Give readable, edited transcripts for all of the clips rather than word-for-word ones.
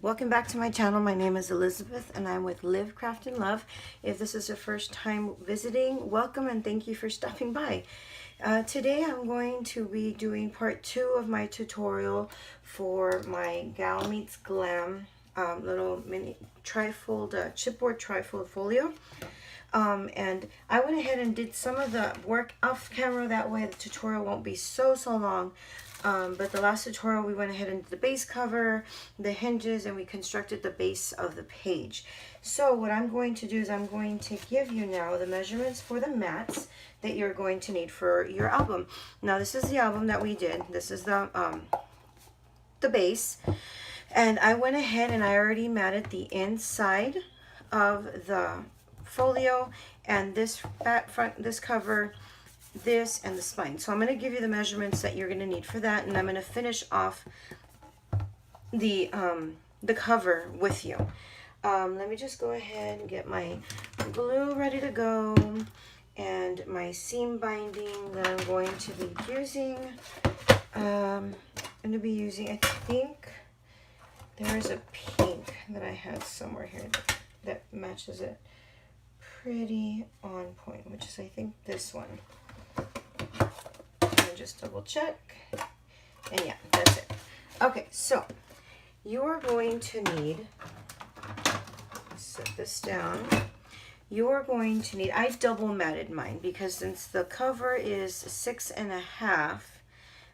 Welcome back to my channel. My name is Elizabeth and I'm with Live, Craft, and Love. If this is your first time visiting, welcome and thank you for stopping by. Today I'm going to be doing part 2 of my tutorial for my Gal Meets Glam little mini trifold, chipboard trifold folio. And I went ahead and did some of the work off camera, that way the tutorial won't be so long. But the last tutorial we went ahead and did the base cover, the hinges, and we constructed the base of the page. So what I'm going to do is I'm going to give you now the measurements for the mats that you're going to need for your album. Now this is the album that we did. This is the base. And I went ahead and I already matted the inside of the folio and this front, this cover, this, and the spine. So I'm going to give you the measurements that you're going to need for that, and I'm going to finish off the cover with you. Let me just go ahead and get my glue ready to go and my seam binding that I'm going to be using. I'm going to be using, I think there is a pink that I had somewhere here that matches it pretty on point, which is I think this one. Just double check, and yeah, that's it. Okay, so you are going to need, set this down, you are going to need, I double matted mine because since the cover is 6.5,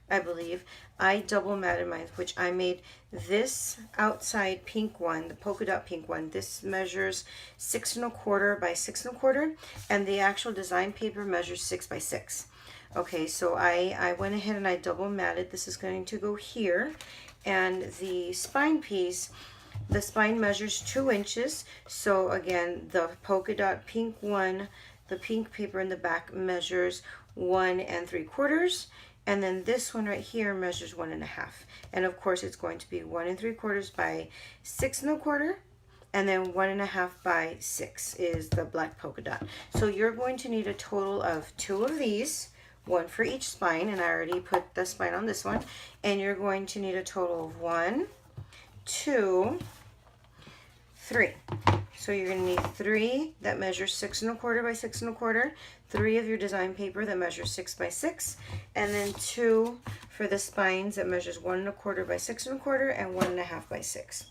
I believe, I double matted mine, which I made this outside pink one, the polka dot pink one. This measures 6 1/4 by 6 1/4, and the actual design paper measures 6 by 6. Okay, so I went ahead and I double matted. This is going to go here, and the spine piece, the spine measures 2 inches. So again, the polka dot pink one, the pink paper in the back measures 1 3/4, and then this one right here measures 1 1/2. And of course, it's going to be 1 3/4 by 6 1/4. And then 1 1/2 by 6 is the black polka dot. So you're going to need a total of 2 of these, one for each spine, and I already put the spine on this one. And you're going to need a total of 1, 2, 3. So you're going to need 3 that measure 6 1/4 by 6 1/4, 3 of your design paper that measures 6 by 6, and then 2 for the spines that measures 1 1/4 by 6 1/4 and 1 1/2 by 6.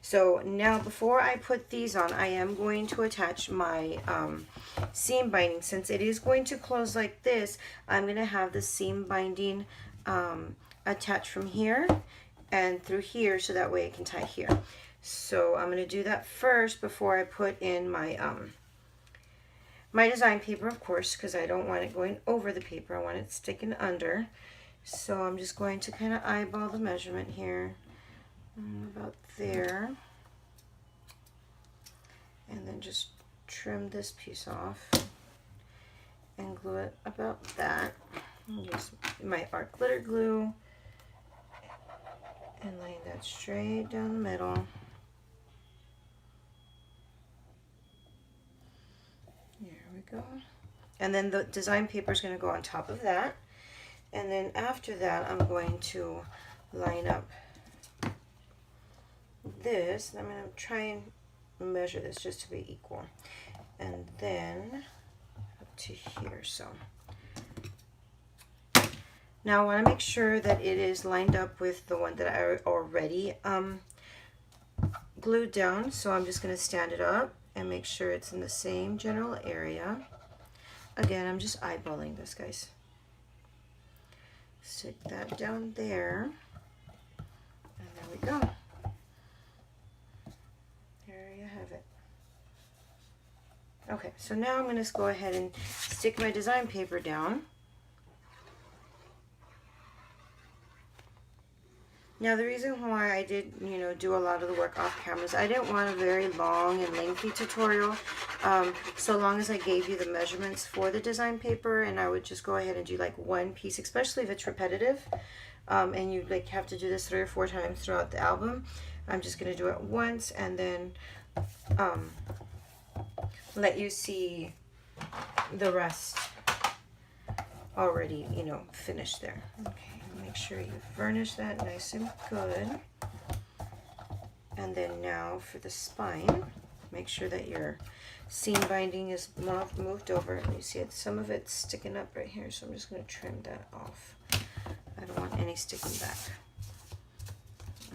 So now before I put these on, I am going to attach my seam binding. Since it is going to close like this, I'm going to have the seam binding attached from here and through here, so that way I can tie here. So I'm going to do that first before I put in my my design paper, of course, because I don't want it going over the paper. I want it sticking under. So I'm just going to kind of eyeball the measurement here. About there, and then just trim this piece off and glue it about that. Use my art glitter glue and lay that straight down the middle. There we go. And then the design paper is going to go on top of that, and then after that I'm going to line up this. I'm going to try and measure this just to be equal, and then up to here. So now I want to make sure that it is lined up with the one that I already glued down. So I'm just going to stand it up and make sure it's in the same general area. Again, I'm just eyeballing this, guys. Stick that down there, and there we go. Okay, so now I'm going to go ahead and stick my design paper down. Now the reason why I did, do a lot of the work off camera is I didn't want a very long and lengthy tutorial. So long as I gave you the measurements for the design paper, and I would just go ahead and do like one piece, especially if it's repetitive, and you like have to do this 3 or 4 times throughout the album. I'm just going to do it once and then let you see the rest already, finished there. Okay, make sure you varnish that nice and good. And then now for the spine, make sure that your seam binding is moved over. You see it, some of it's sticking up right here, so I'm just going to trim that off. I don't want any sticking back.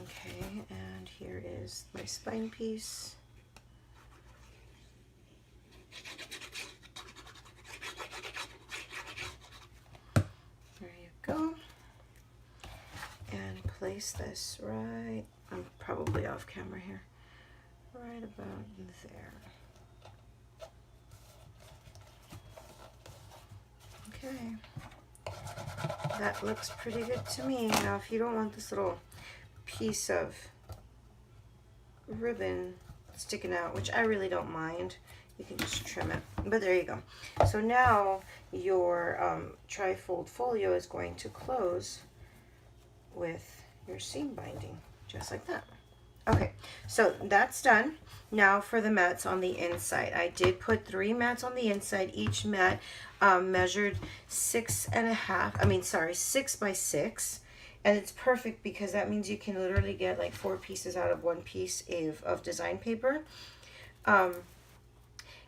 Okay, and here is my spine piece. There you go. And place this right, I'm probably off camera here, right about there. Okay, that looks pretty good to me. Now if you don't want this little piece of ribbon sticking out, which I really don't mind, you can just trim it, but there you go. So now your tri-fold folio is going to close with your seam binding, just like that. Okay, so that's done. Now for the mats on the inside. I did put 3 mats on the inside. Each mat measured 6 by 6. And it's perfect because that means you can literally get like 4 pieces out of 1 piece of design paper.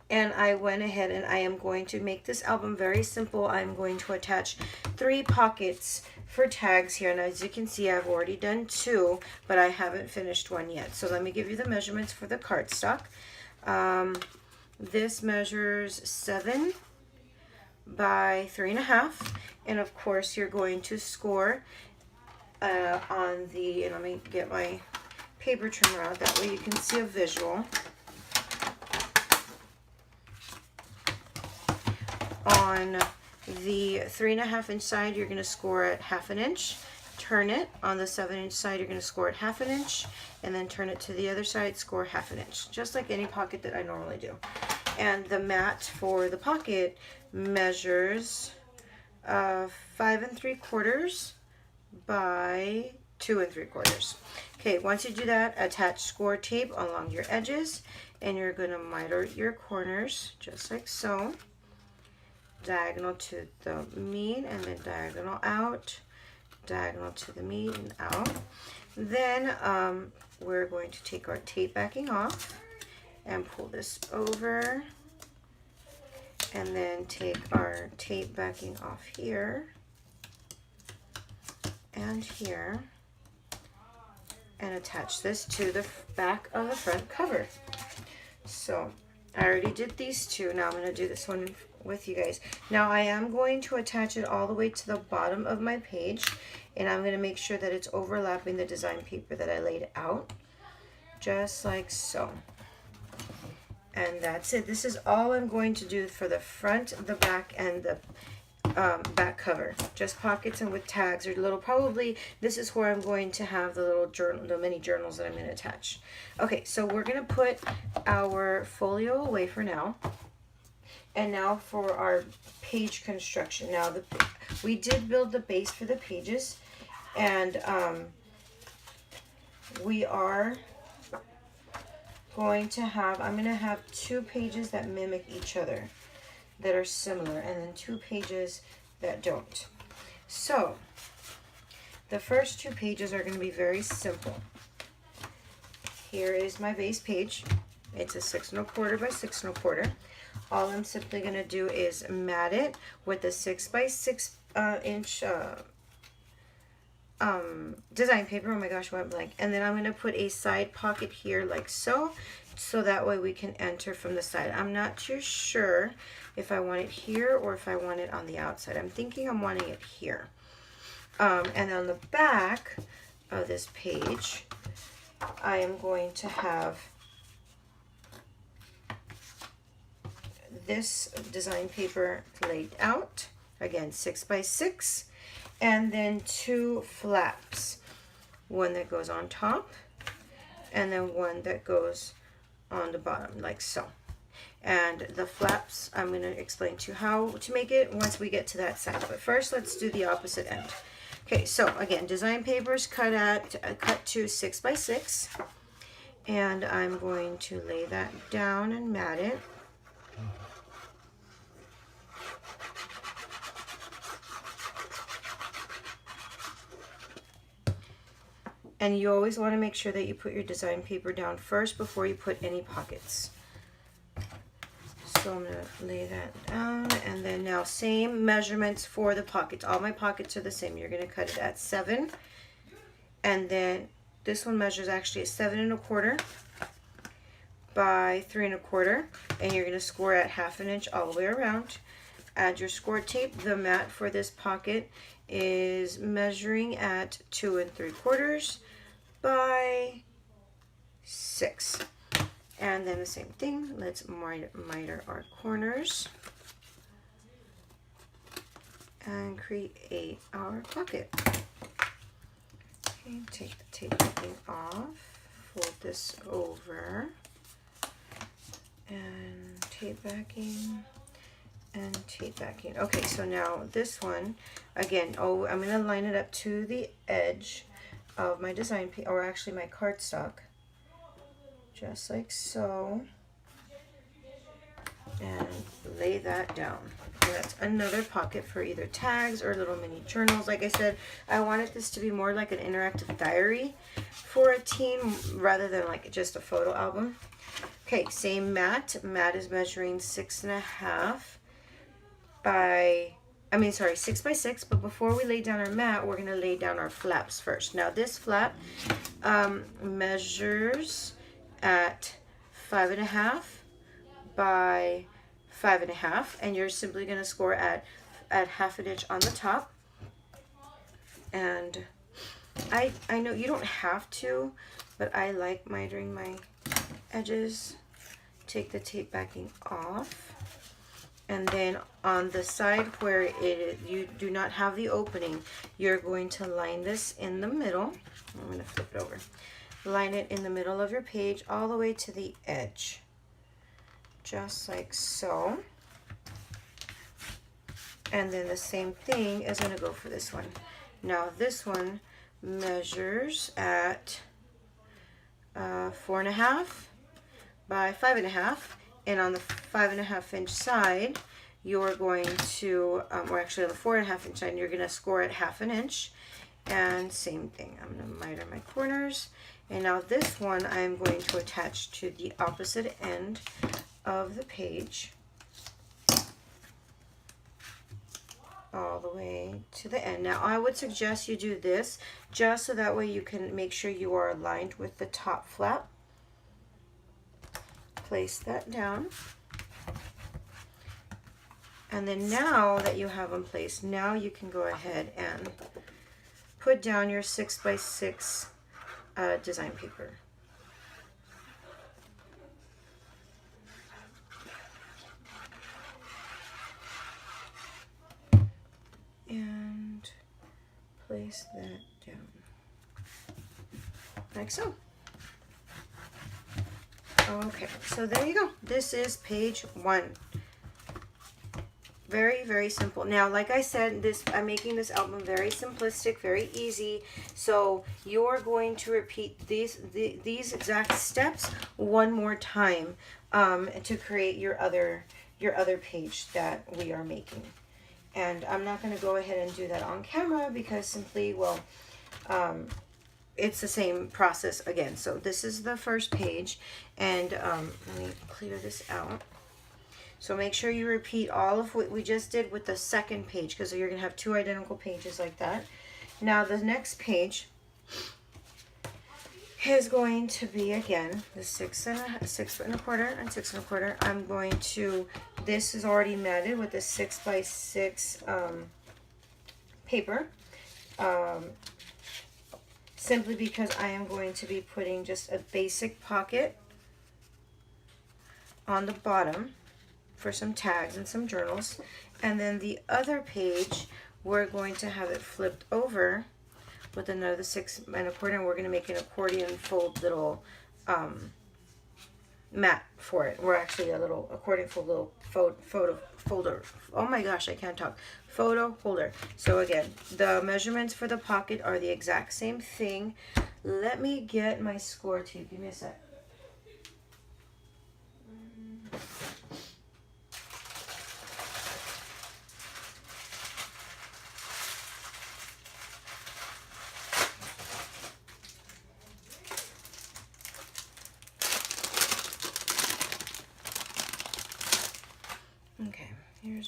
And I went ahead and I am going to make this album very simple. I'm going to attach 3 pockets for tags here, and as you can see I've already done 2, but I haven't finished one yet. So let me give you the measurements for the cardstock. This measures 7 by 3.5, and of course you're going to score on the, and let me get my paper trimmer out, that way you can see a visual. On the 3.5 inch side, you're going to score at 1/2 inch. Turn it. On the 7 inch side, you're going to score at 1/2 inch, and then turn it to the other side, score 1/2 inch, just like any pocket that I normally do. And the mat for the pocket measures 5 3/4 by 2 3/4. Okay, once you do that, attach score tape along your edges, and you're going to miter your corners just like so. Diagonal to the meat, and then diagonal out, diagonal to the meat and out. Then we're going to take our tape backing off and pull this over, and then take our tape backing off here and here, and attach this to the back of the front cover. So I already did these 2. Now I'm going to do this one with you guys. Now I am going to attach it all the way to the bottom of my page, and I'm going to make sure that it's overlapping the design paper that I laid out, just like so. And that's it. This is all I'm going to do for the front, the back, and the back cover. Just pockets and with tags or little, probably this is where I'm going to have the little journal, the mini journals that I'm going to attach. Okay, so we're going to put our folio away for now. And now for our page construction. Now we did build the base for the pages, and we are going to have, I'm going to have 2 pages that mimic each other, that are similar, and then 2 pages that don't. So the first 2 pages are going to be very simple. Here is my base page. It's a 6 1/4 by 6 1/4. All I'm simply going to do is mat it with a 6 by 6 inch design paper. Oh my gosh, I went blank. And then I'm going to put a side pocket here like so, so that way we can enter from the side. I'm not too sure if I want it here or if I want it on the outside. I'm thinking I'm wanting it here. And on the back of this page, I am going to have this design paper laid out, again 6 by 6, and then 2 flaps, one that goes on top and then one that goes on the bottom like so. And the flaps, I'm going to explain to you how to make it once we get to that side, but first let's do the opposite end. Okay, so again, design papers cut to 6 by 6, and I'm going to lay that down and mat it. And you always want to make sure that you put your design paper down first before you put any pockets. So I'm going to lay that down, and then now same measurements for the pockets. All my pockets are the same. You're going to cut it at 7, and then this one measures actually at 7 1/4 by 3 1/4, and you're going to score at 1/2 inch all the way around. Add your score tape. The mat for this pocket is measuring at 2 3/4 by 6. And then the same thing, let's miter our corners and create our pocket. Okay, take the tape backing off, fold this over, and tape backing, and tape backing. Okay, so now this one, again, I'm going to line it up to the edge of my design, or actually my cardstock. Just like so, and lay that down. And that's another pocket for either tags or little mini journals. Like I said, I wanted this to be more like an interactive diary for a teen rather than like just a photo album. Okay, same mat. Mat is measuring 6 1/2 by, 6 by 6, but before we lay down our mat, we're going to lay down our flaps first. Now this flap measures at 5 1/2 by 5 1/2, and you're simply going to score at 1/2 inch on the top. And I know you don't have to, but I like mitering my edges. Take the tape backing off, and then on the side where you do not have the opening, you're going to line this in the middle. I'm going to flip it over. Line it in the middle of your page all the way to the edge, just like so. And then the same thing is going to go for this one. Now this one measures at 4 1/2 by 5 1/2, and on the 5 1/2 inch side, you're going to, or actually on the 4 1/2 inch side, you're going to score at 1/2 inch. And same thing, I'm going to miter my corners. And now this one I'm going to attach to the opposite end of the page, all the way to the end. Now I would suggest you do this just so that way you can make sure you are aligned with the top flap. Place that down. And then now that you have them placed, now you can go ahead and put down your 6 by 6 design paper. And place that down, like so. Okay, so there you go. This is page 1. Very, very simple. Now, like I said, I'm making this album very simplistic, very easy. So you're going to repeat these exact steps one more time to create your other page that we are making. And I'm not going to go ahead and do that on camera because simply, well, it's the same process again. So this is the first page, and let me clear this out. So make sure you repeat all of what we just did with the second page, because you're going to have 2 identical pages like that. Now the next page is going to be, again, the 6 1/4 and 6 1/4. I'm going to, this is already matted with the 6 by 6 paper. Simply because I am going to be putting just a basic pocket on the bottom for some tags and some journals. And then the other page, we're going to have it flipped over with another 6 1/4, and we're going to make an accordion fold little mat for it. We're actually a little accordion fold little photo folder. Oh my gosh, I can't talk. Photo holder. So again, the measurements for the pocket are the exact same thing. Let me get my score tape. Give me a sec.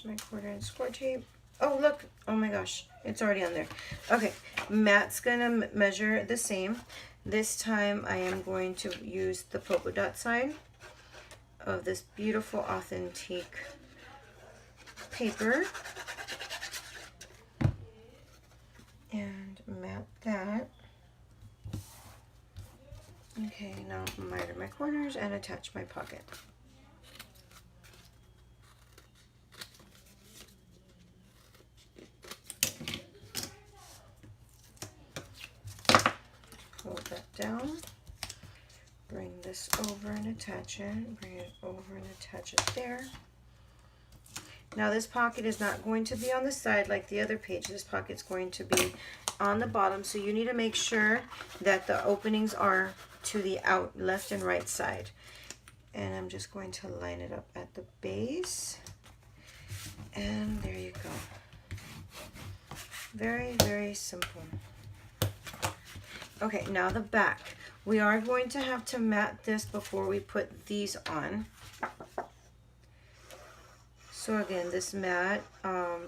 my quarter inch score tape. Oh, look. Oh my gosh. It's already on there. Okay. Matt's going to measure the same. This time I am going to use the polka dot side of this beautiful authentic paper. And mat that. Okay, now miter my corners and attach my pocket. Pull that down. Bring this over and attach it. Bring it over and attach it there. Now this pocket is not going to be on the side like the other page. This pocket's going to be on the bottom, so you need to make sure that the openings are to the left and right side. And I'm just going to line it up at the base. And there you go. Very, very simple. Okay, now the back. We are going to have to mat this before we put these on. So again, this mat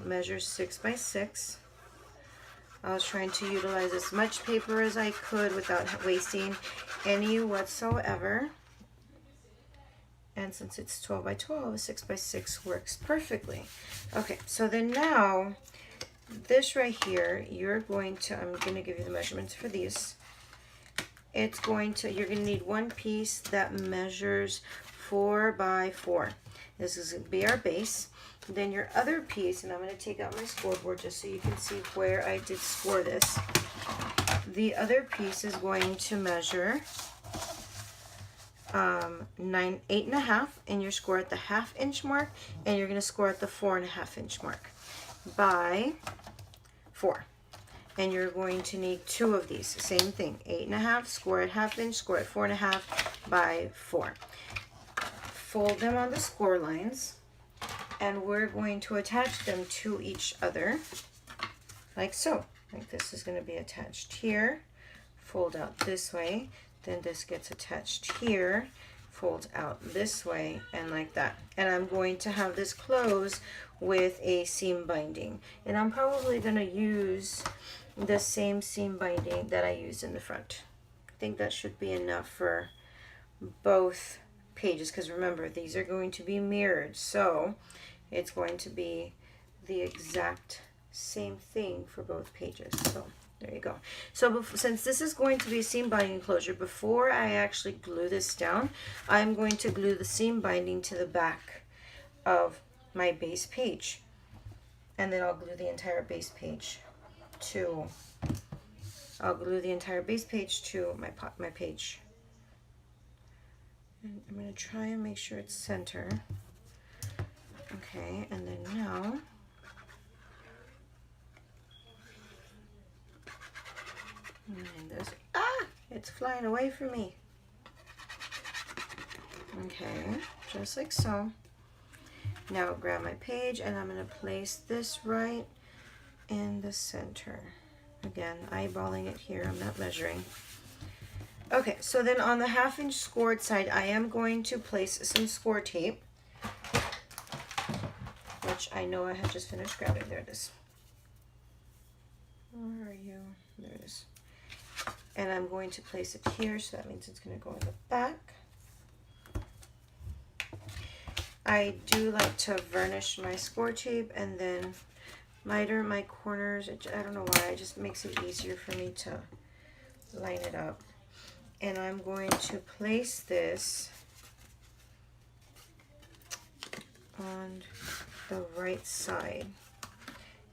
measures 6 by 6. I was trying to utilize as much paper as I could without wasting any whatsoever. And since it's 12 by 12, 6 by 6 works perfectly. Okay, so then now, this right here, I'm going to give you the measurements for these. You're going to need one piece that measures 4 by 4. This is going to be our base. Then your other piece, and I'm going to take out my scoreboard just so you can see where I did score this. The other piece is going to measure 8.5, and you're score at the 1/2 inch mark, and you're going to score at the 4.5 inch mark by 4. And you're going to need 2 of these. Same thing, 8.5, score at 1/2 inch, score at 4.5 by 4. Fold them on the score lines, and we're going to attach them to each other like so. Like this is going to be attached here, fold out this way, then this gets attached here, fold out this way, and like that. And I'm going to have this close with a seam binding, and I'm probably going to use the same seam binding that I used in the front. I think that should be enough for both pages, because remember, these are going to be mirrored, so it's going to be the exact same thing for both pages. So there you go. So since this is going to be a seam binding enclosure, before I actually glue this down, I'm going to glue the seam binding to the back of my base page, and then I'll glue the entire base page to my page. And I'm going to try and make sure it's center. Okay, and then now it's flying away from me. Okay, just like so. Now grab my page, and I'm going to place this right in the center. Again, eyeballing it here, I'm not measuring. Okay, so then on the 1/2 inch scored side, I am going to place some score tape, which I know I had just finished grabbing. There it is. Where are you? There it is. And I'm going to place it here, so that means it's going to go in the back. I do like to varnish my score tape and then miter my corners. I don't know why, it just makes it easier for me to line it up. And I'm going to place this on the right side,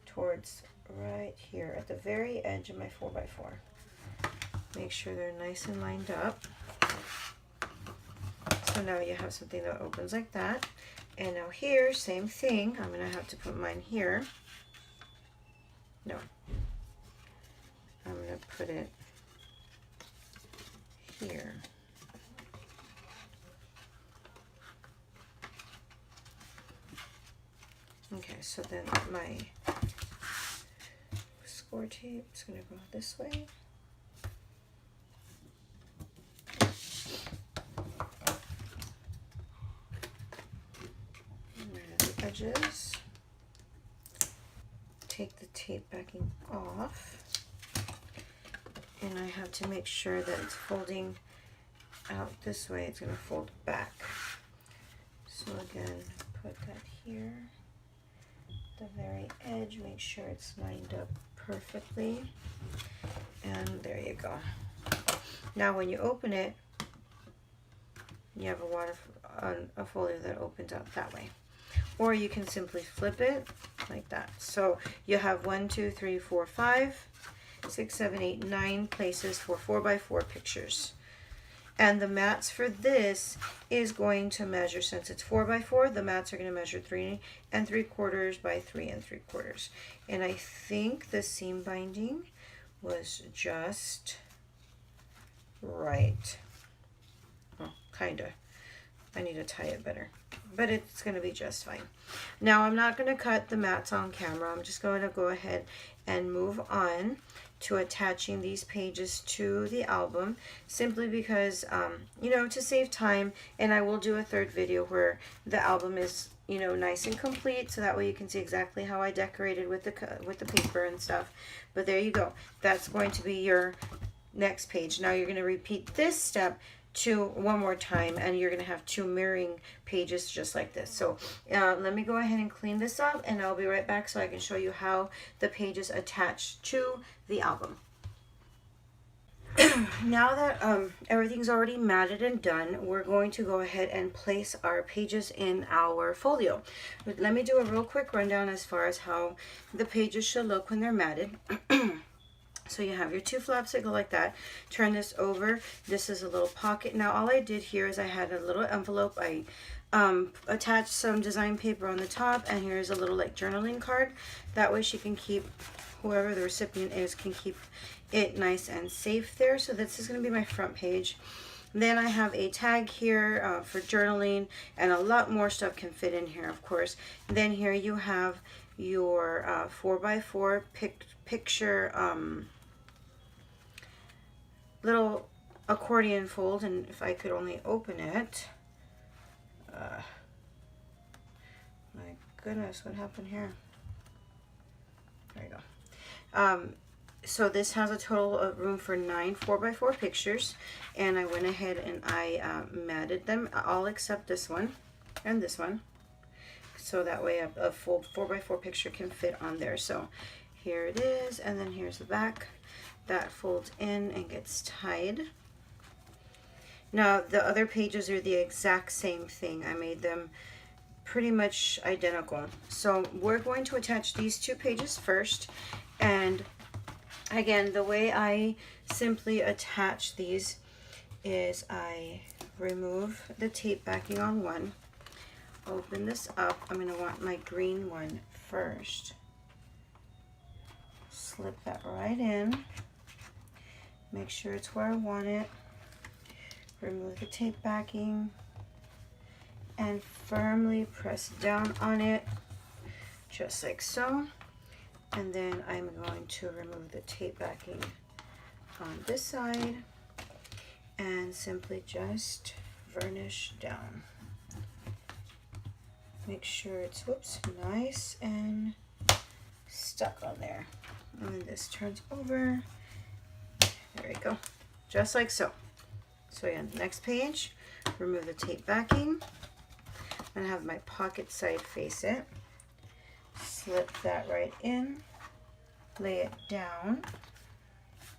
towards right here at the very edge of my 4x4. Make sure they're nice and lined up. So now you have something that opens like that. And now here, same thing. I'm going to have to put mine here. No. I'm going to put it here. Okay, so then my score tape is going to go this way. Right at the edges. take the tape backing off. And I have to make sure that it's folding out this way. It's going to fold back. So again, put that here. The very edge, make sure it's lined up perfectly. And there you go. Now when you open it, you have a folio that opens out that way. Or you can simply flip it like that. So you have 1, 2, 3, 4, 5, 6, 7, 8, 9 places for 4x4 pictures. And the mats for this is going to measure, since it's 4x4, the mats are going to measure 3 3/4 by 3 3/4. And I think the seam binding was just right. Oh, kinda. I need to tie it better, but it's going to be just fine. Now I'm not going to cut the mats on camera. I'm just going to go ahead and move on to attaching these pages to the album, simply because you know, to save time. And I will do a third video where the album is, you know, nice and complete, so that way you can see exactly how I decorated with the paper and stuff. But there you go. That's going to be your next page. Now you're going to repeat this step one more time, and you're going to have 2 mirroring pages just like this. So let me go ahead and clean this up, and I'll be right back so I can show you how the pages attach to the album. Now that everything's already matted and done, we're going to go ahead and place our pages in our folio. But let me do a real quick rundown as far as how the pages should look when they're matted. So you have your 2 flaps that go like that. Turn this over. This is a little pocket. Now all I did here is I had a little envelope. I attached some design paper on the top, and here's a little like journaling card. That way she can keep, whoever the recipient is, can keep it nice and safe there. So this is going to be my front page. Then I have a tag here for journaling, and a lot more stuff can fit in here, of course. Then here you have your 4x4 picture little accordion fold, and if I could only open it. My goodness, what happened here? There you go. So this has a total of room for 9 4x4 pictures, and I went ahead and I matted them, all except this one and this one, so that way a full 4x4 picture can fit on there. So here it is, and then here's the back. That folds in and gets tied. Now the other pages are the exact same thing. I made them pretty much identical. So we're going to attach these 2 pages first, and again, the way I simply attach these is I remove the tape backing on one, open this up. I'm going to want my green one first. Slip that right in. Make sure it's where I want it. Remove the tape backing and firmly press down on it, just like so. And then I'm going to remove the tape backing on this side and simply just varnish down. Make sure it's, whoops, nice and stuck on there. And then this turns over. There we go, just like so. So again, next page, remove the tape backing, and have my pocket side face it. Slip that right in, lay it down,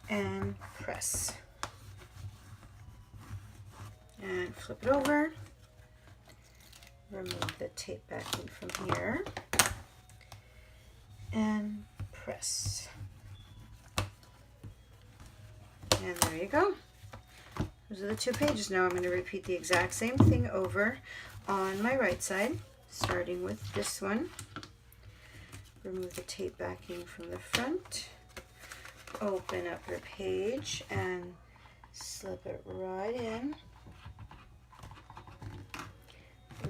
and press. And flip it over. Remove the tape backing from here, and press. And there you go. Those are the 2 pages. Now I'm going to repeat the exact same thing over on my right side, starting with this one. Remove the tape backing from the front. Open up your page and slip it right in.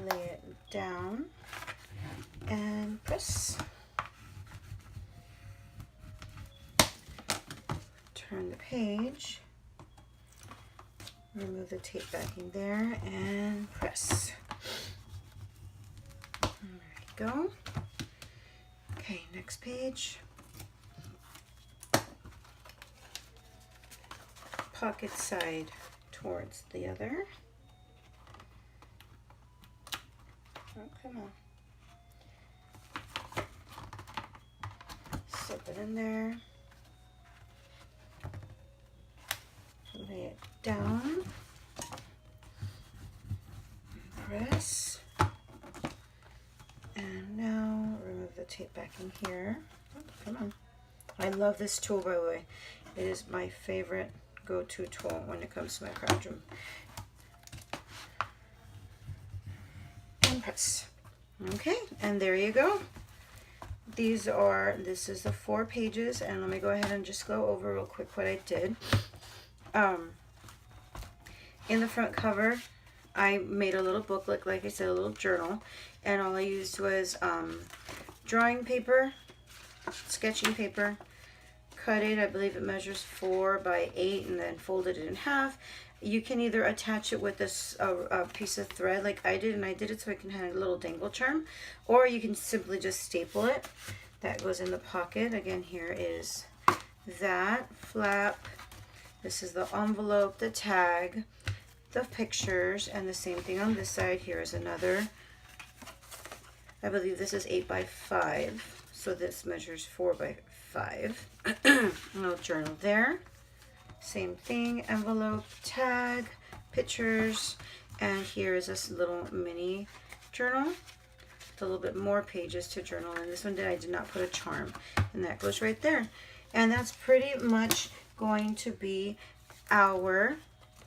Lay it down and press. Turn the page, remove the tape backing there, and press. There we go. Okay, next page. Pocket side towards the other. Oh, come on. Slip it in there. Lay it down. Press. And now remove the tape back in here. Oh, come on. I love this tool, by the way. It is my favorite go-to tool when it comes to my craft room. And press. Okay, and there you go. This is the 4 pages, and let me go ahead and just go over real quick what I did. In the front cover, I made a little booklet, like I said, a little journal, and all I used was drawing paper, sketching paper, cut it, I believe it measures 4 by 8, and then folded it in half. You can either attach it with a piece of thread like I did, and I did it so I can have a little dangle charm, or you can simply just staple it. That goes in the pocket. Again, here is that flap. This is the envelope, the tag, the pictures, and the same thing on this side. Here is another. I believe this is 8 by 5, so this measures 4 by 5. Little journal there. Same thing, envelope, tag, pictures, and here is this little mini journal with a little bit more pages to journal. And this one I did not put a charm, and that goes right there. And that's pretty much going to be our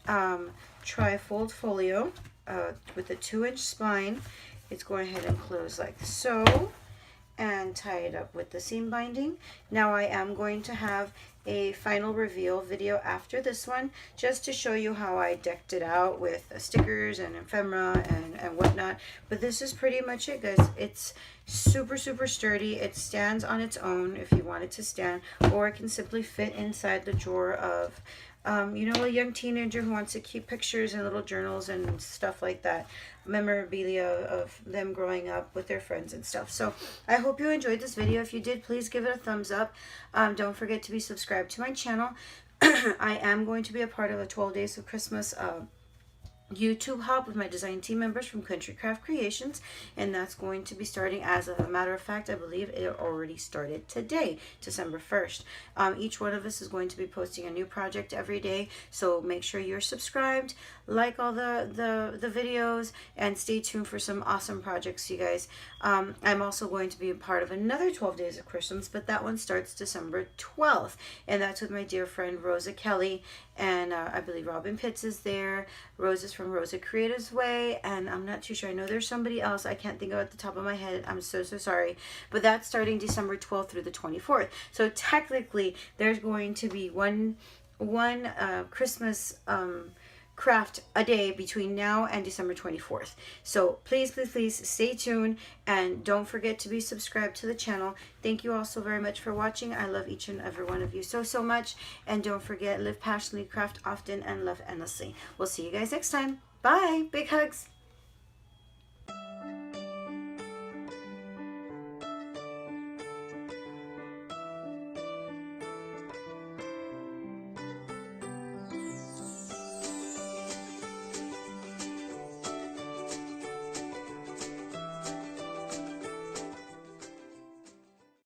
trifold folio with a 2-inch spine. It's going ahead and close like so, and tie it up with the seam binding. Now I am going to have a final reveal video after this one, just to show you how I decked it out with stickers and ephemera and whatnot. But this is pretty much it, guys. It's super sturdy. It stands on its own if you want it to stand, or it can simply fit inside the drawer of you know, a young teenager who wants to keep pictures and little journals and stuff like that, memorabilia of them growing up with their friends and stuff. So I hope you enjoyed this video. If you did, please give it a thumbs up. Don't forget to be subscribed to my channel. I am going to be a part of the 12 Days of Christmas YouTube hub with my design team members from Country Craft Creations, and that's going to be starting, as a matter of fact, I believe it already started today, December 1st. Each one of us is going to be posting a new project every day, so make sure you're subscribed, like all the videos, and stay tuned for some awesome projects, you guys. I'm also going to be a part of another 12 Days of Christmas, but that one starts December 12th, and that's with my dear friend Rosa Kelly, and I believe Robin Pitts is there. Rose is from Rosa Creatives Way, and I'm not too sure. I know there's somebody else. I can't think of it at the top of my head. I'm so sorry. But that's starting December 12th through the 24th. So technically, there's going to be one Christmas craft a day between now and December 24th. So please stay tuned, and don't forget to be subscribed to the channel. Thank you all so very much for watching. I love each and every one of you so much, and don't forget, live passionately, craft often, and love endlessly. We'll see you guys next time. Bye. Big hugs.